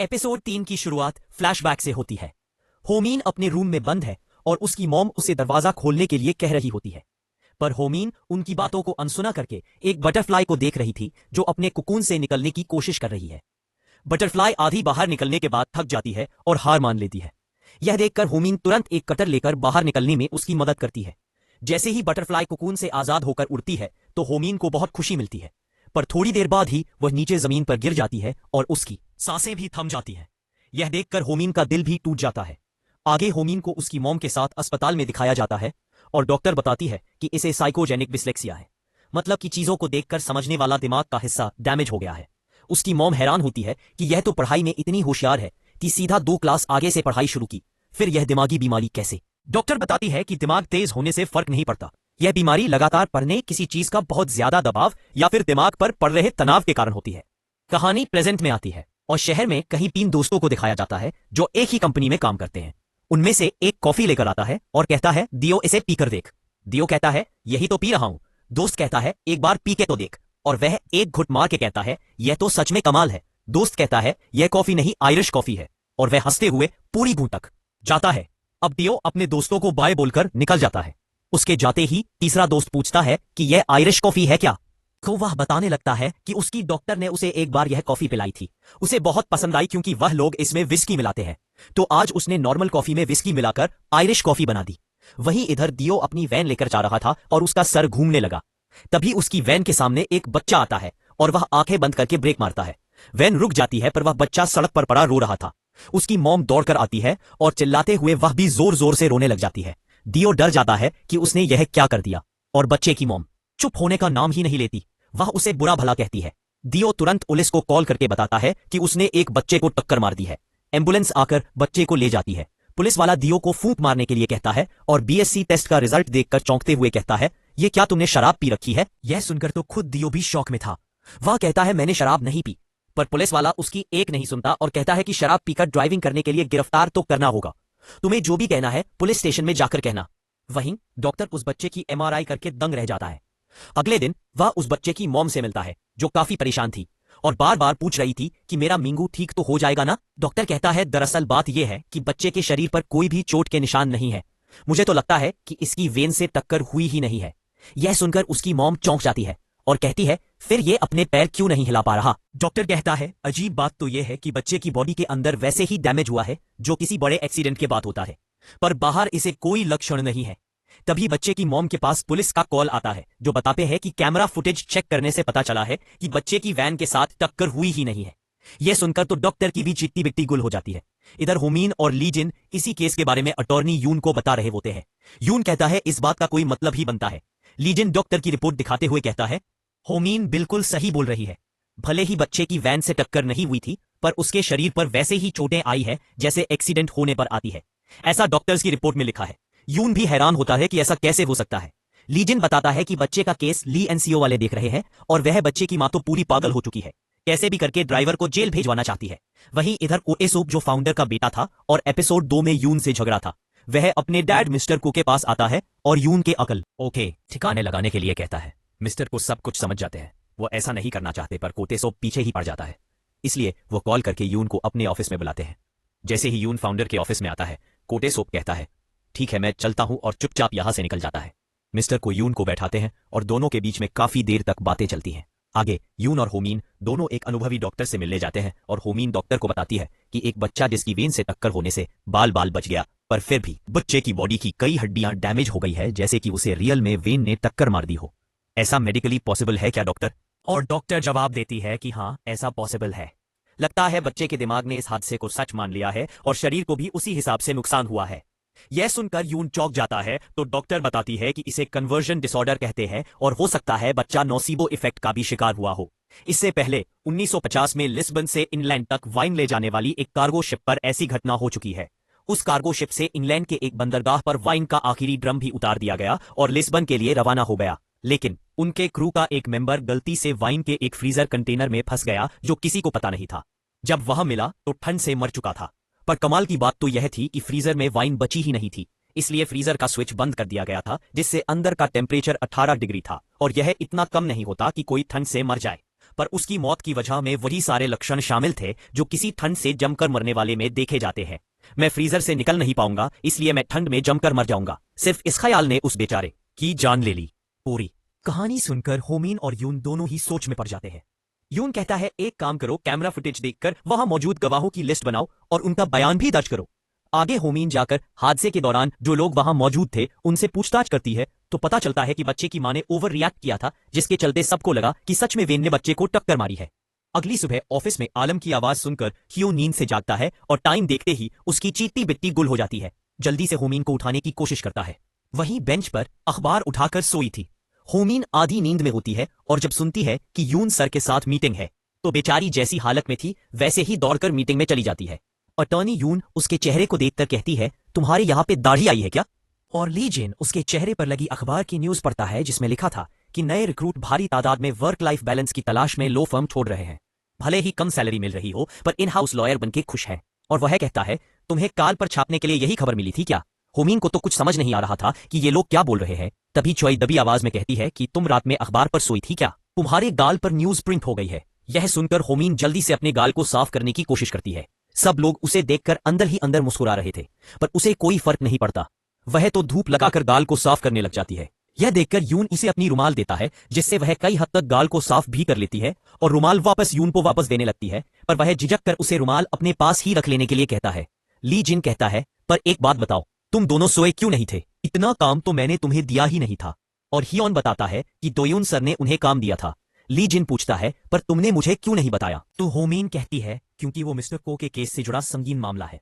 Episode 3 की शुरुआत flashback से होती है। होमीन अपने रूम में बंद है और उसकी मॉम उसे दरवाजा खोलने के लिए कह रही होती है, पर होमीन उनकी बातों को अनसुना करके एक बटरफ्लाई को देख रही थी जो अपने कुकून से निकलने की कोशिश कर रही है। बटरफ्लाई आधी बाहर निकलने के बाद थक जाती है और हार मान लेती है। यह देखकर होमीन तुरंत एक कटर लेकर बाहर निकलने में उसकी मदद करती है। जैसे ही बटरफ्लाई कुकून से आजाद होकर उड़ती है तो होमीन को बहुत खुशी मिलती है, पर थोड़ी देर बाद ही वह नीचे जमीन पर गिर जाती है और उसकी सांसें भी थम जाती हैं। यह देखकर होमीन का दिल भी टूट जाता है। आगे होमीन को उसकी मॉम के साथ अस्पताल में दिखाया जाता है और डॉक्टर बताती है कि इसे साइकोजेनिक डिस्लेक्सिया है, मतलब कि चीजों को देखकर समझने वाला दिमाग का हिस्सा डैमेज हो गया है। उसकी मॉम हैरान होती है कि यह तो पढ़ाई में इतनी होशियार है कि सीधा 2 क्लास आगे से पढ़ाई शुरू की, फिर यह दिमागी बीमारी कैसे? डॉक्टर बताती है कि दिमाग तेज होने से फर्क नहीं पड़ता, यह बीमारी लगातार पढ़ने, किसी चीज का बहुत ज्यादा दबाव या फिर दिमाग पर पड़ रहे तनाव के कारण होती है। कहानी प्रेजेंट में आती है और शहर में कहीं 3 दोस्तों को दिखाया जाता है जो एक ही कंपनी में काम करते हैं। उनमें से एक कॉफी लेकर आता है और कहता है, दियो इसे पीकर देख। दियो कहता है, यही तो पी रहा हूं। दोस्त कहता है, एक बार पी के तो देख, और वह एक घुट मार के कहता है, यह तो सच में कमाल है। दोस्त कहता है, यह कॉफी नहीं आयरिश कॉफी है, और वह हंसते हुए पूरी घूंट तक जाता है। अब दियो अपने दोस्तों को बाय बोलकर निकल जाता है। उसके जाते ही तीसरा दोस्त पूछता है कि यह आयरिश कॉफी है क्या? तो वह बताने लगता है कि उसकी डॉक्टर ने उसे एक बार यह कॉफी पिलाई थी, उसे बहुत पसंद आई क्योंकि वह लोग इसमें विस्की मिलाते हैं, तो आज उसने नॉर्मल कॉफी में विस्की मिलाकर आयरिश कॉफी बना दी। वहीं इधर दियो अपनी वैन लेकर जा रहा था और उसका सर घूमने लगा। तभी उसकी वैन के सामने एक बच्चा आता है और वह आंखें बंद करके ब्रेक मारता है। वैन रुक जाती है पर वह बच्चा सड़क पर पड़ा रो रहा था। उसकी मॉम दौड़कर आती है और चिल्लाते हुए वह भी जोर जोर से रोने लग जाती है। दियो डर जाता है कि उसने यह क्या कर दिया, और बच्चे की मॉम चुप होने का नाम ही नहीं लेती। वह उसे बुरा भला कहती है। दियो तुरंत पुलिस को कॉल करके बताता है कि उसने एक बच्चे को टक्कर मार दी है। एम्बुलेंस आकर बच्चे को ले जाती है। पुलिस वाला दियो को फूंक मारने के लिए कहता है और बीएससी टेस्ट का रिजल्ट देखकर चौंकते हुए कहता है, ये क्या तुमने शराब पी रखी है? यह सुनकर तो खुद दियो भी शौक में था। वह कहता है, मैंने शराब नहीं पी, पर पुलिस वाला उसकी एक नहीं सुनता और कहता है कि शराब पीकर ड्राइविंग करने के लिए गिरफ्तार तो करना होगा। तुम्हें जो भी कहना है पुलिस स्टेशन में जाकर कहना। वहीं डॉक्टर उस बच्चे की एमआरआई करके दंग रह जाता है। अगले दिन वह उस बच्चे की मॉम से मिलता है जो काफी परेशान थी और बार बार पूछ रही थी कि मेरा मिंगू ठीक तो हो जाएगा ना? डॉक्टर कहता है, दरअसल बात यह है कि बच्चे के शरीर पर कोई भी चोट के निशान नहीं है। मुझे तो लगता है कि इसकी वेन से टक्कर हुई ही नहीं है। यह सुनकर उसकी मॉम चौंक जाती है और कहती है, फिर ये अपने पैर क्यों नहीं हिला पा रहा? डॉक्टर कहता है, अजीब बात तो यह है कि बच्चे की बॉडी के अंदर वैसे ही डैमेज हुआ है जो किसी बड़े एक्सीडेंट के बाद होता है, पर बाहर इसे कोई लक्षण नहीं है। तभी बच्चे की मॉम के पास पुलिस का कॉल आता है जो बताते हैं कि कैमरा फुटेज चेक करने से पता चला है कि बच्चे की वैन के साथ टक्कर हुई ही नहीं है। यह सुनकर तो डॉक्टर की भी चिट्टी बिट्टी गुल हो जाती है। इधर होमीन और लीजिन इसी केस के बारे में अटॉर्नी यून को बता रहे होते हैं। यून कहता है, इस बात का कोई मतलब ही बनता है। लीजिन डॉक्टर की रिपोर्ट दिखाते हुए कहता है, होमीन बिल्कुल सही बोल रही है। भले ही बच्चे की वैन से टक्कर नहीं हुई थी, पर उसके शरीर पर वैसे ही चोटें आई है जैसे एक्सीडेंट होने पर आती है। ऐसा डॉक्टर्स की रिपोर्ट में लिखा है। यून भी हैरान होता है कि ऐसा कैसे हो सकता है। लीजिन बताता है कि बच्चे का केस ली एनसीओ वाले देख रहे हैं और वह बच्चे की मां तो पूरी पागल हो चुकी है, कैसे भी करके ड्राइवर को जेल भेजवाना चाहती है। वहीं इधर ओएसोप जो फाउंडर का बेटा था और एपिसोड 2 में यून से झगड़ा था, वह अपने डैड मिस्टर को के पास आता है और यून के अकल ठिकाने लगाने के लिए कहता है। मिस्टर को सब कुछ समझ जाते हैं, वो ऐसा नहीं करना चाहते पर कोटेसोप पीछे ही पड़ जाता है, इसलिए वो कॉल करके यून को अपने ऑफिस में बुलाते हैं। जैसे ही यून फाउंडर के ऑफिस में आता है, कोटेसोप कहता है, ठीक है मैं चलता हूं, और चुपचाप यहां से निकल जाता है। मिस्टर को यून को बैठाते हैं और दोनों के बीच में काफी देर तक बातें चलती हैं। आगे यून और होमीन दोनों एक अनुभवी डॉक्टर से मिलने जाते हैं और होमीन डॉक्टर को बताती है कि एक बच्चा जिसकी वेन से टक्कर होने से बाल बच गया, पर फिर भी बच्चे की बॉडी की कई हड्डियां डैमेज हो गई है, जैसे कि उसे रियल में वेन ने टक्कर मार दी हो। ऐसा मेडिकली पॉसिबल है क्या डॉक्टर? और डॉक्टर जवाब देती है कि हाँ, ऐसा पॉसिबल है। लगता है बच्चे के दिमाग ने इस हादसे को सच मान लिया है और शरीर को भी उसी हिसाब से नुकसान हुआ है। यह सुनकर यून चौंक जाता है तो डॉक्टर बताती है कि इसे कन्वर्जन डिसऑर्डर कहते हैं और हो सकता है बच्चा नोसिबो इफेक्ट का भी शिकार हुआ हो। इससे पहले 1950 में लिस्बन से इंग्लैंड तक वाइन ले जाने वाली एक कार्गो शिप पर ऐसी घटना हो चुकी है। उस कार्गो शिप से इंग्लैंड के एक बंदरगाह पर वाइन का आखिरी ड्रम भी उतार दिया गया और लिस्बन के लिए रवाना हो गया, लेकिन उनके क्रू का एक मेंबर गलती से वाइन के एक फ्रीजर कंटेनर में फंस गया जो किसी को पता नहीं था। जब वह मिला तो ठंड से मर चुका था, पर कमाल की बात तो यह थी कि फ्रीजर में वाइन बची ही नहीं थी, इसलिए फ्रीजर का स्विच बंद कर दिया गया था, जिससे अंदर का टेम्परेचर 18 डिग्री था और यह इतना कम नहीं होता कि कोई ठंड से मर जाए। पर उसकी मौत की वजह में वही सारे लक्षण शामिल थे जो किसी ठंड से जमकर मरने वाले में देखे जाते हैं। मैं फ्रीजर से निकल नहीं पाऊंगा, इसलिए मैं ठंड में जमकर मर जाऊंगा। सिर्फ इस ख्याल ने उस बेचारे की जान ले ली। पूरी कहानी सुनकर होमीन और यून दोनों ही सोच में पड़ जाते हैं। यून कहता है, एक काम करो, कैमरा फुटेज देखकर वहां मौजूद गवाहों की लिस्ट बनाओ और उनका बयान भी दर्ज करो। आगे होमीन जाकर हादसे के दौरान जो लोग वहां मौजूद थे उनसे पूछताछ करती है तो पता चलता है कि बच्चे की मां ने ओवर रिएक्ट किया था, जिसके चलते सबको लगा कि सच में वेन ने बच्चे को टक्कर मारी है। अगली सुबह ऑफिस में आलम की आवाज सुनकर हियो नींद से जागता है और टाइम देखते ही उसकी चीती बिट्टी गुल हो जाती है। जल्दी से होमीन को उठाने की कोशिश करता है। वहीं बेंच पर अखबार उठाकर सोई थी। होमीन आधी नींद में होती है और जब सुनती है कि यून सर के साथ मीटिंग है तो बेचारी जैसी हालत में थी वैसे ही दौड़कर मीटिंग में चली जाती है। अटॉर्नी यून उसके चेहरे को देखकर कहती है, तुम्हारे यहाँ पे दाढ़ी आई है क्या? और ली जिन उसके चेहरे पर लगी अखबार की न्यूज पढ़ता है जिसमें लिखा था कि नए रिक्रूट भारी तादाद में वर्क लाइफ बैलेंस की तलाश में लो फर्म छोड़ रहे हैं। भले ही कम सैलरी मिल रही हो पर इन हाउस लॉयर बनके खुश है। और वह कहता है, तुम्हें काल पर छापने के लिए यही खबर मिली थी क्या? होमीन को तो कुछ समझ नहीं आ रहा था कि ये लोग क्या बोल रहे हैं। तभी चॉई दबी आवाज में कहती है कि तुम रात में अखबार पर सोई थी क्या? तुम्हारे गाल पर न्यूज प्रिंट हो गई है। यह सुनकर होमीन जल्दी से अपने गाल को साफ करने की कोशिश करती है। सब लोग उसे देखकर अंदर ही अंदर मुस्कुरा रहे थे पर उसे कोई फर्क नहीं पड़ता। वह तो धूप लगाकर गाल को साफ करने लग जाती है। यह देखकर यून उसे अपनी रुमाल देता है जिससे वह कई हद तक गाल को साफ भी कर लेती है और रुमाल वापस यून को वापस देने लगती है, पर वह झिझक कर उसे रुमाल अपने पास ही रख लेने के लिए कहता है। ली जिन कहता है, पर एक बात बताओ, तुम दोनों सोए क्यों नहीं थे? इतना काम तो मैंने तुम्हें दिया ही नहीं था। और हियोन बताता है कि दोयुन सर ने उन्हें काम दिया था। ली जिन पूछता है, पर तुमने मुझे क्यों नहीं बताया? तो होमीन कहती है, क्योंकि वो मिस्टर को के केस से जुड़ा संगीन मामला है।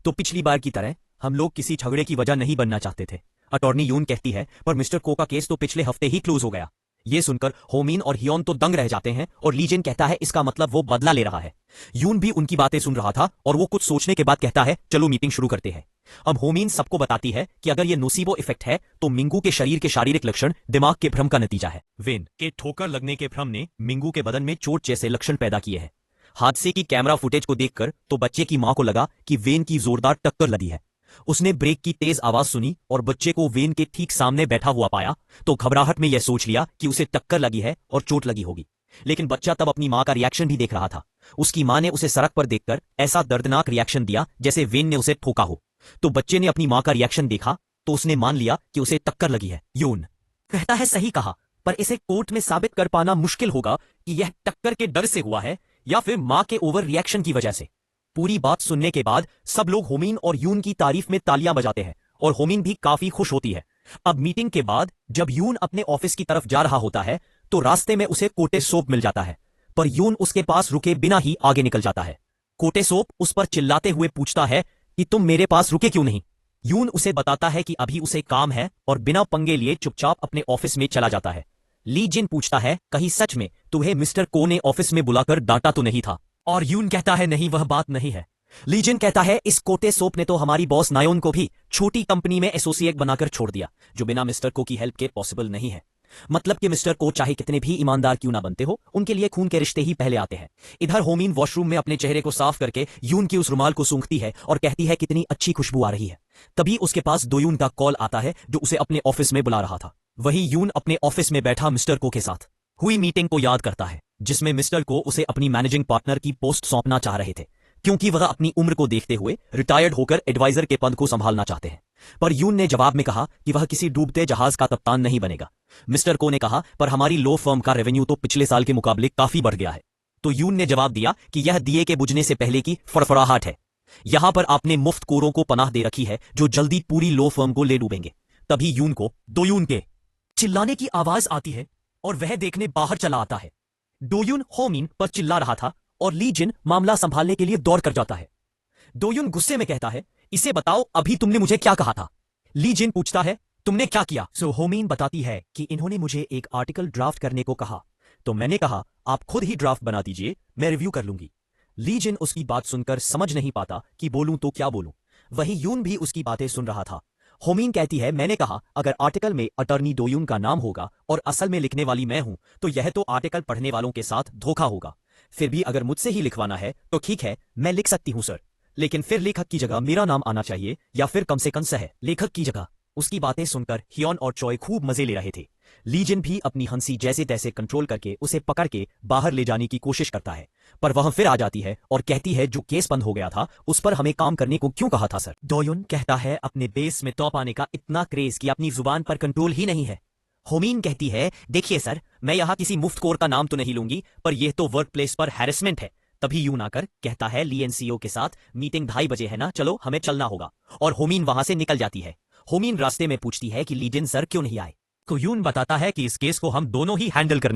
तो पिछली बार की तरह हम लोग किसी झगड़े की वजह नहीं बनना चाहते थे। अटॉर्नी यून कहती है, पर मिस्टर को का केस तो पिछले हफ्ते ही क्लोज हो गया। ये सुनकर होमीन और हियोन तो दंग रह जाते हैं और लीजिन कहता है, इसका मतलब वो बदला ले रहा है। यून भी उनकी बातें सुन रहा था और वो कुछ सोचने के बाद कहता है, चलो मीटिंग शुरू करते हैं। अब होमीन सबको बताती है कि अगर ये नोसीबो इफेक्ट है तो मिंगू के शरीर के शारीरिक लक्षण दिमाग के भ्रम का नतीजा है। वेन के ठोकर लगने के भ्रम ने मिंगू के बदन में चोट जैसे लक्षण पैदा किए हैं। हादसे की कैमरा फुटेज को देखकर तो बच्चे की मां को लगा कि वेन की जोरदार टक्कर लगी है। उसने ब्रेक की तेज आवाज सुनी और बच्चे को वेन के ठीक सामने बैठा हुआ पाया तो घबराहट में यह सोच लिया कि उसे टक्कर लगी है और चोट लगी होगी। लेकिन बच्चा तब अपनी मां का रिएक्शन भी देख रहा था। उसकी मां ने उसे सड़क पर देखकर ऐसा दर्दनाक रिएक्शन दिया जैसे वेन ने उसे ठोका हो। तो बच्चे ने अपनी मां का रिएक्शन देखा तो उसने मान लिया कि उसे टक्कर लगी है। यून कहता है, सही कहा, पर इसे कोर्ट में साबित कर पाना मुश्किल होगा कि यह टक्कर के डर से हुआ है या फिर मां के ओवर रिएक्शन की वजह से। पूरी बात सुनने के बाद सब लोग होमीन और यून की तारीफ में तालियां बजाते हैं और होमीन भी काफी खुश होती है। अब मीटिंग के बाद जब यून अपने ऑफिस की तरफ जा रहा होता है तो रास्ते में उसे कोटे सोप मिल जाता है, पर यून उसके पास रुके बिना ही आगे निकल जाता है। कोटे सोप उस पर चिल्लाते हुए पूछता है कि तुम मेरे पास रुके क्यों नहीं? यून उसे बताता है कि अभी उसे काम है और बिना पंगे लिए चुपचाप अपने ऑफिस में चला जाता है। ली जिन पूछता है, कहीं सच में तुम्हें मिस्टर को ने ऑफिस में बुलाकर डांटा तो नहीं था? और यून कहता है, नहीं, वह बात नहीं है। लीजिन कहता है, इस कोटे सोप ने तो हमारी बॉस नायोन को भी छोटी कंपनी में एसोसिएट बनाकर छोड़ दिया, जो बिना मिस्टर को की हेल्प के पॉसिबल नहीं है। मतलब कि मिस्टर को चाहे कितने भी ईमानदार क्यों ना बनते हो, उनके लिए खून के रिश्ते ही पहले आते हैं। इधर होमीन वॉशरूम में अपने चेहरे को साफ करके यून की उस रुमाल को सूंघती है और कहती है कितनी अच्छी खुशबू आ रही है। तभी उसके पास दोयून का कॉल आता है जो उसे अपने ऑफिस में बुला रहा था। वही यून अपने ऑफिस में बैठा मिस्टर को के साथ हुई मीटिंग को याद करता है जिसमें मिस्टर को उसे अपनी मैनेजिंग पार्टनर की पोस्ट सौंपना चाह रहे थे, क्योंकि वह अपनी उम्र को देखते हुए रिटायर्ड होकर एडवाइजर के पद को संभालना चाहते हैं। पर यून ने जवाब में कहा कि वह किसी डूबते जहाज का कप्तान नहीं बनेगा। मिस्टर को ने कहा, पर हमारी लो फर्म का रेवेन्यू तो पिछले साल के मुकाबले काफी बढ़ गया है। तो यून ने जवाब दिया कि यह दिए के बुझने से पहले की फड़फड़ाहट है। यहां पर आपने मुफ्त कोरों को पनाह दे रखी है जो जल्दी पूरी लो फर्म को ले डूबेंगे। तभी यून को दोयून के चिल्लाने की आवाज आती है और वह देखने बाहर चला आता है। दोयुन होमीन पर चिल्ला रहा था और ली जिन मामला संभालने के लिए दौड़ कर जाता है। दोयुन गुस्से में कहता है, इसे बताओ अभी तुमने मुझे क्या कहा था? ली जिन पूछता है, तुमने क्या किया? सो होमीन बताती है कि इन्होंने मुझे एक आर्टिकल ड्राफ्ट करने को कहा, तो मैंने कहा आप खुद ही ड्राफ्ट बना दीजिए, मैं रिव्यू कर लूंगी। ली जिन उसकी बात सुनकर समझ नहीं पाता कि बोलूं तो क्या बोलूं। वही यून भी उसकी बातें सुन रहा था। होमीन कहती है, मैंने कहा अगर आर्टिकल में अटॉर्नी दोयुन का नाम होगा और असल में लिखने वाली मैं हूं तो यह तो आर्टिकल पढ़ने वालों के साथ धोखा होगा। फिर भी अगर मुझसे ही लिखवाना है तो ठीक है, मैं लिख सकती हूं सर, लेकिन फिर लेखक की जगह मेरा नाम आना चाहिए या फिर कम से कम सह लेखक की जगह। उसकी बातें सुनकर हियॉन और चॉय खूब मजे ले रहे थे। लीजिन भी अपनी हंसी जैसे तैसे कंट्रोल करके उसे पकड़ के बाहर ले जाने की कोशिश करता है, पर वह फिर आ जाती है और कहती है जो केस बंद हो गया था उस पर हमें काम करने को क्यों कहा था सर। डोयुन कहता है अपने बेस में टॉप आने का इतना क्रेज कि अपनी जुबान पर कंट्रोल ही नहीं है। होमीन कहती है देखिए सर, मैं यहाँ किसी मुफ्त कोर का नाम तो नहीं लूंगी, पर यह तो वर्क प्लेस पर हैरेसमेंट है। तभी यून आकर कहता है ली एनसीओ के साथ मीटिंग 2:30 बजे है ना, चलो हमें चलना होगा। और होमीन वहां से निकल जाती है। होमीन रास्ते में पूछती है कि लीजिन सर क्यों नहीं आए, तो यून बताता है कि इस केस को हम दोनों ही हैंडल करने